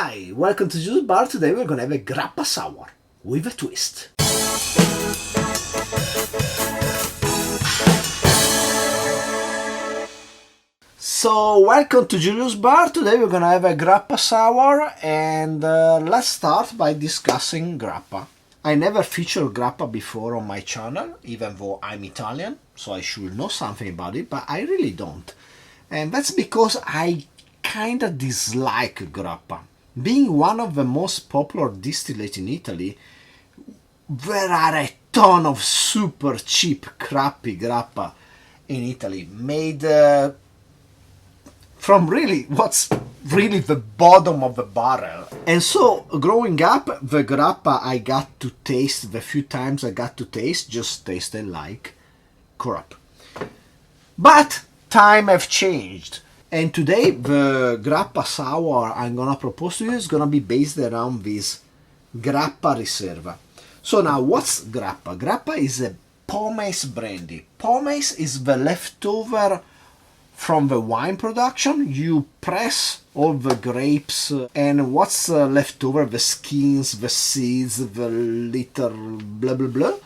Hi, welcome to Juice Bar. Today we're gonna have a grappa sour with a twist. So welcome to Julius Bar. Today we're gonna have a grappa sour and let's start by discussing grappa. I never featured grappa before on my channel, even though I'm Italian, so I should know something about it, but I really don't. And that's because I kinda dislike grappa. Being one of the most popular distillates in Italy, there are a ton of super cheap, crappy grappa in Italy, made from really what's really the bottom of the barrel. And so, growing up, the grappa I got to taste, the few times I got to taste, just tasted like crap. But time have changed. And today the grappa sour I'm gonna propose to you is gonna be based around this Grappa Riserva. So now what's grappa? Grappa is a pomace brandy. Pomace is the leftover from the wine production. You press all the grapes and what's left over, the skins, the seeds, the little blah blah blah.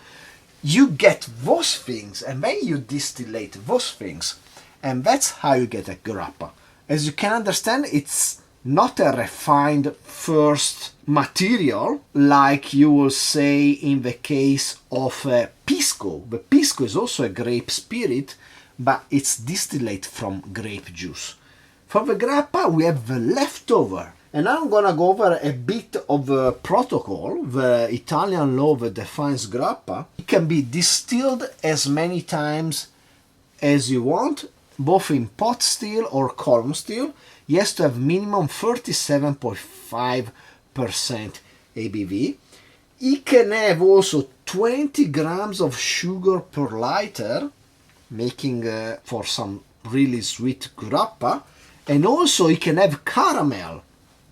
You get those things and then you distillate those things. And that's how you get a grappa. As you can understand, it's not a refined first material like you will say in the case of pisco. The pisco is also a grape spirit, but it's distillate from grape juice. For the grappa, we have the leftover. And now I'm gonna go over a bit of the protocol, the Italian law that defines grappa. It can be distilled as many times as you want, both in pot still or column still. He has to have minimum 37.5% ABV. He can have also 20 grams of sugar per liter, making for some really sweet grappa. And also he can have caramel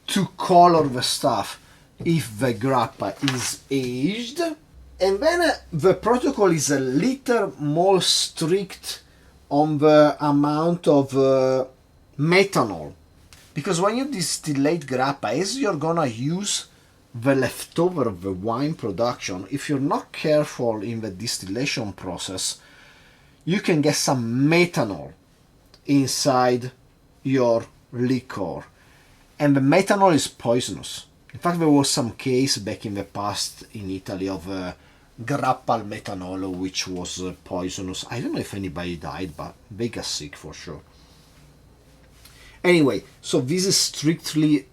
to color the stuff if the grappa is aged. And then the protocol is a little more strict on the amount of methanol, because when you distillate grappa, as you're gonna use the leftover of the wine production, if you're not careful in the distillation process, you can get some methanol inside your liquor, and the methanol is poisonous. In fact, there was some case back in the past in Italy of grappa al methanol, which was poisonous. I don't know if anybody died, but they got sick for sure. Anyway, so this is strictly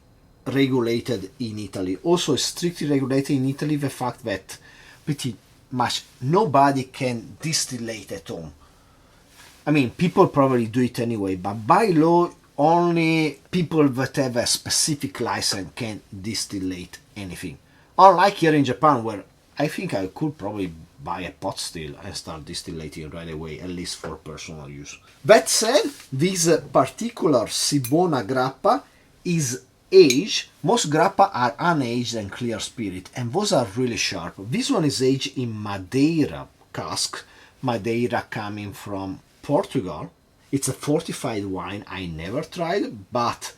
regulated in Italy. Also strictly regulated in Italy the fact that pretty much nobody can distillate at home. I mean, people probably do it anyway, but by law, only people that have a specific license can distillate anything. Unlike here in Japan, where I think I could probably buy a pot still and start distillating right away, at least for personal use. That said, this particular Sibona grappa is aged. Most grappa are unaged and clear spirit, and those are really sharp. This one is aged in Madeira cask, Madeira coming from Portugal. It's a fortified wine I never tried, but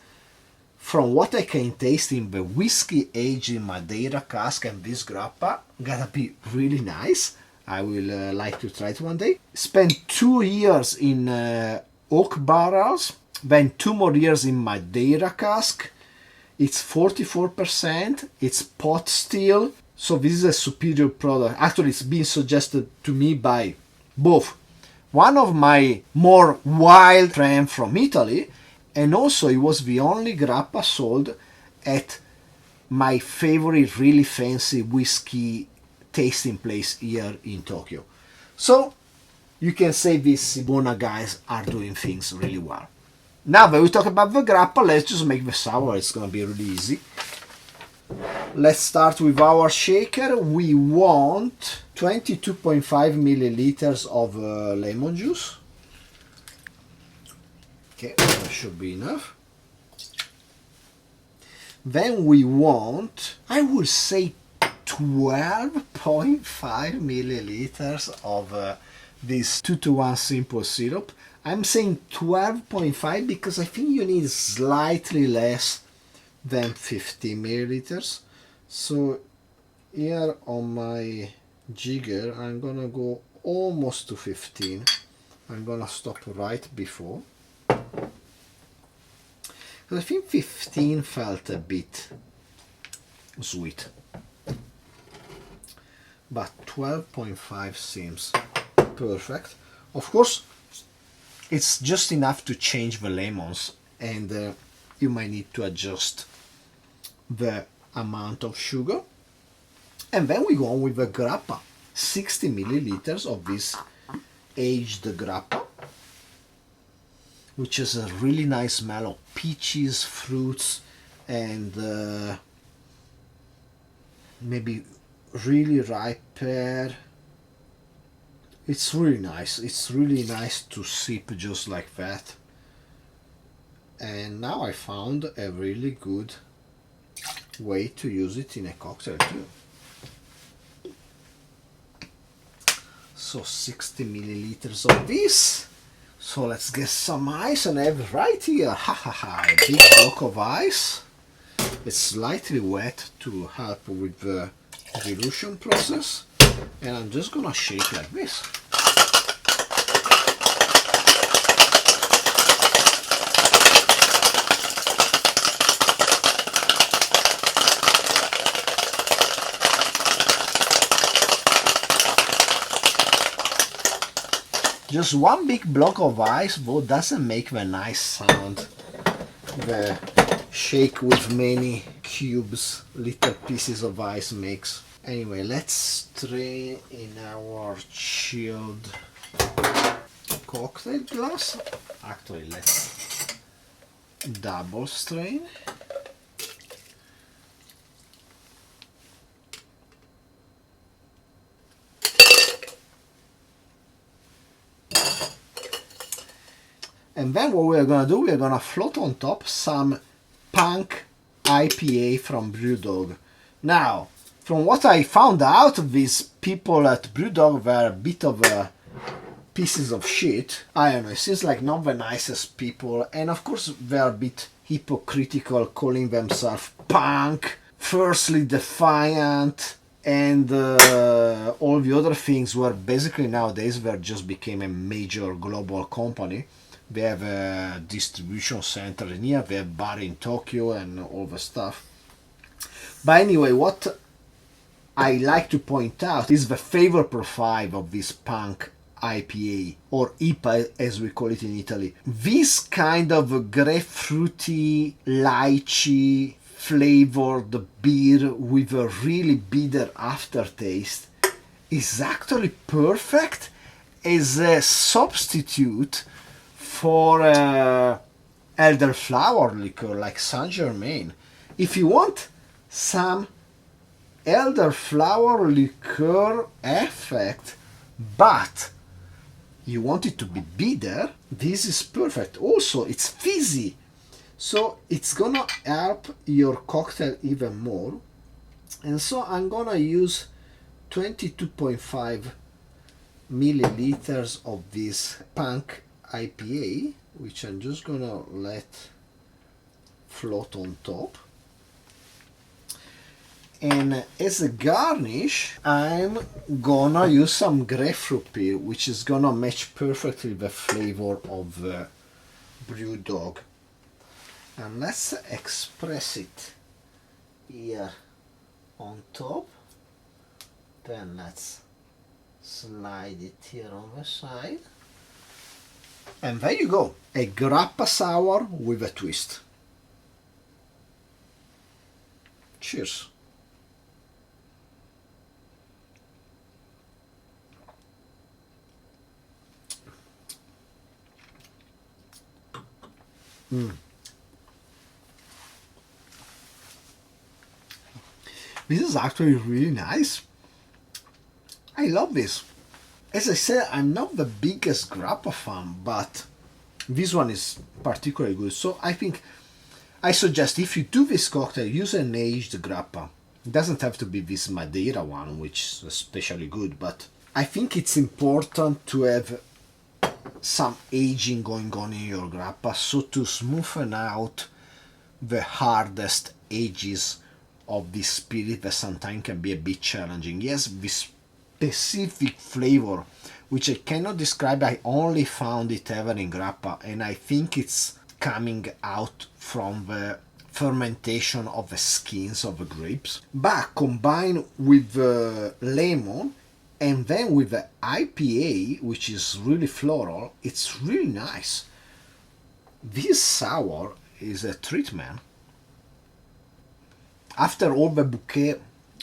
from what I can taste in the whiskey aged in Madeira cask and this grappa, gotta be really nice. I will like to try it one day. Spent 2 years in oak barrels, then 2 more years in Madeira cask. It's 44%, it's pot still, so this is a superior product. Actually, it's been suggested to me by both one of my more wild friends from Italy, and also it was the only grappa sold at my favorite really fancy whiskey tasting place here in Tokyo. So you can say these Sibona guys are doing things really well. Now that we talk about the grappa, let's just make the sour. It's gonna be really easy. Let's start with our shaker. We want 22.5 milliliters of lemon juice. Okay, that should be enough. Then we want, I would say, 12.5 milliliters of this 2-to-1 simple syrup. I'm saying 12.5 because I think you need slightly less than 15 milliliters. So here on my jigger I'm gonna go almost to 15. I'm gonna stop right before, because I think 15 felt a bit sweet, but 12.5 seems perfect. Of course it's just enough to change the lemons, and you might need to adjust the amount of sugar. And then we go on with the grappa, 60 milliliters of this aged grappa, which is a really nice smell of peaches, fruits, and maybe really ripe pear. It's really nice. It's really nice to sip just like that. And now I found a really good way to use it in a cocktail too. So 60 milliliters of this. So let's get some ice, and I have right here, a big block of ice. It's slightly wet to help with the dilution process, and I'm just gonna shake like this. Just one big block of ice, though, doesn't make the nice sound the shake with many cubes, little pieces of ice makes. Anyway, let's strain in our chilled cocktail glass. Actually, let's double strain. And then what we're gonna do, we're gonna float on top some Punk IPA from Brewdog. Now, from what I found out, these people at Brewdog were a bit of pieces of shit. I don't know, it seems like not the nicest people, and of course they're a bit hypocritical, calling themselves punk, fiercely defiant, and all the other things, where basically nowadays they just became a major global company. They have a distribution center in here, they have a bar in Tokyo and all the stuff. But anyway, what I like to point out is the flavor profile of this Punk IPA, or IPA as we call it in Italy. This kind of grapefruity, lychee flavored beer with a really bitter aftertaste is actually perfect as a substitute for elderflower liquor like Saint Germain. If you want some elderflower liqueur effect, but you want it to be bitter, this is perfect. Also, it's fizzy, so it's gonna help your cocktail even more. And so I'm gonna use 22.5 milliliters of this Punk IPA, which I'm just gonna let float on top. And as a garnish, I'm gonna use some grapefruit peel, which is gonna match perfectly the flavor of the Brewdog. And let's express it here on top. Then let's slide it here on the side. And there you go, a grappa sour with a twist. Cheers. This is actually really nice. I love this. As I said, I'm not the biggest grappa fan, but this one is particularly good. So I suggest, if you do this cocktail, use an aged grappa. It doesn't have to be this Madeira one, which is especially good, but I think it's important to have some aging going on in your grappa, so to smoothen out the hardest edges of this spirit that sometimes can be a bit challenging. Yes, this specific flavor, which I cannot describe. I only found it ever in Grappa, and I think it's coming out from the fermentation of the skins of the grapes, but combined with the lemon and then with the IPA, which is really floral, it's really nice. This sour is a treat, man. After all the bouquet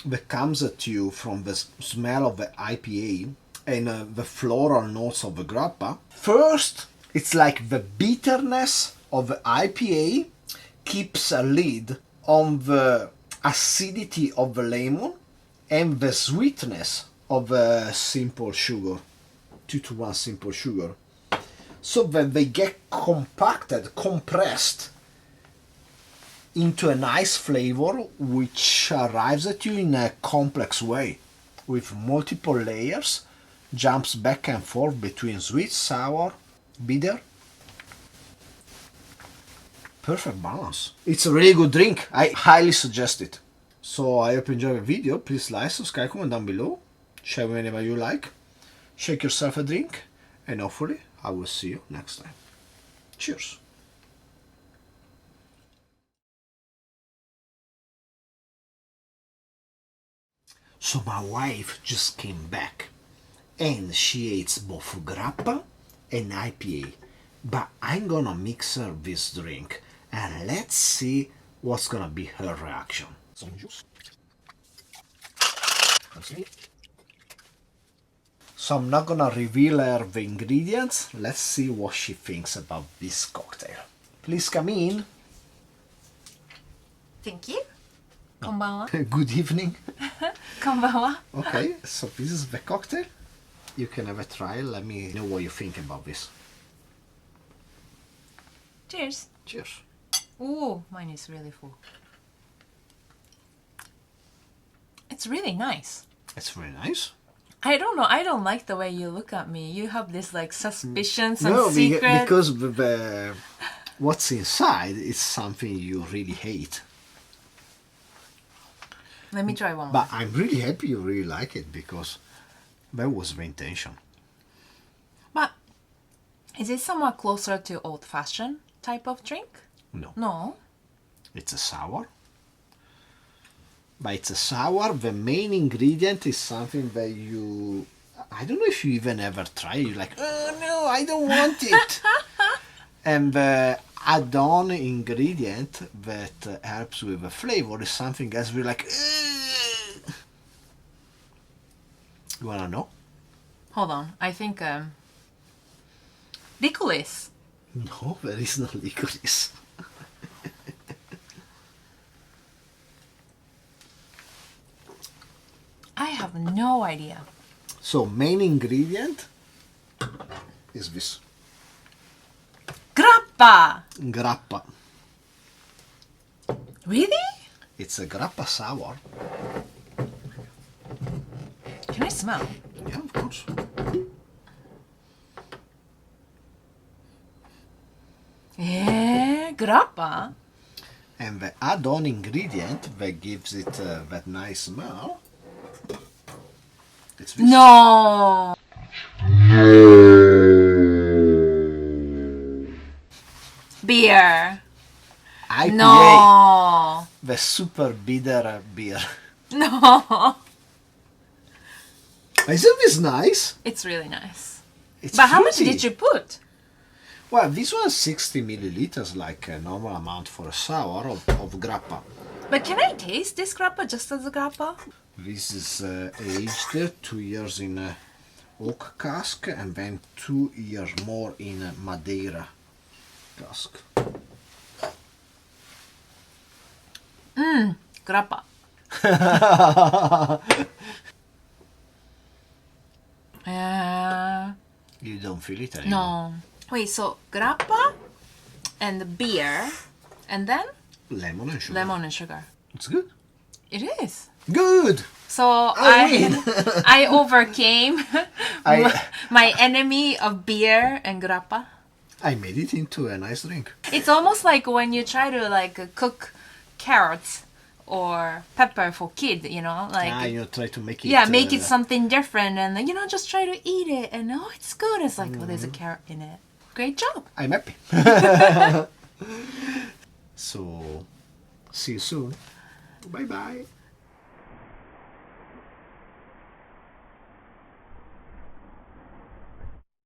that comes at you from the smell of the IPA and the floral notes of the Grappa, first it's like the bitterness of the IPA keeps a lid on the acidity of the lemon and the sweetness of the simple sugar, 2-to-1 simple sugar, so that they get compacted, compressed into a nice flavor which arrives at you in a complex way with multiple layers, jumps back and forth between sweet, sour, bitter. Perfect balance. It's a really good drink. I highly suggest it. So I hope you enjoyed the video. Please like, subscribe, comment down below, share whenever you like, shake yourself a drink, and hopefully I will see you next time. Cheers. So my wife just came back and she eats both Grappa and IPA, but I'm gonna mix her this drink and let's see what's gonna be her reaction. Some juice. So I'm not gonna reveal her the ingredients. Let's see what she thinks about this cocktail. Please come in. Thank you. Konbanwa. Good evening. Konbanwa. Okay, so this is the cocktail. You can have a try. Let me know what you think about this. Cheers. Cheers. Ooh, mine is really full. It's really nice. It's very nice. I don't know. I don't like the way you look at me. You have this like suspicions and No, secret. because what's inside is something you really hate. Let me try one more. But I'm really happy you really like it because that was the intention. But is it somewhat closer to old-fashioned type of drink? No. No. It's a sour. But it's a sour. The main ingredient is something that you... I don't know if you even ever try it. You're like, oh no, I don't want it. And the add-on ingredient that helps with the flavor is something else. We're like, ugh. You wanna know? Hold on. I think licorice. No, there is no licorice. I have no idea. So main ingredient is this. Grappa. Grappa. Really? It's a Grappa sour. Can I smell? Yeah, of course. Grappa? And the add-on ingredient that gives it that nice smell, it's this. No. Beer. IPA, No. the super bitter beer. No. Isn't this nice? It's really nice. It's But how much fruity. did you put? Well, this one's 60 milliliters, like a normal amount for a sour of Grappa. But can I taste this grappa just as a grappa? This is aged 2 years in a oak cask and then 2 years more in a Madeira cask. Grappa. You don't feel it anymore? No. Wait, so grappa and beer and then Lemon and sugar. lemon and sugar. It's good. It is. Good! So win. I overcame I- my enemy of beer and grappa. I made it into a nice drink. It's almost like when you try to like cook carrots or pepper for kid, you know, like you try to make it. yeah, make it something different, and you know, just try to eat it, and oh, it's good. It's like, oh, there's a carrot in it. Great job. I'm happy. So, see you soon. Bye bye.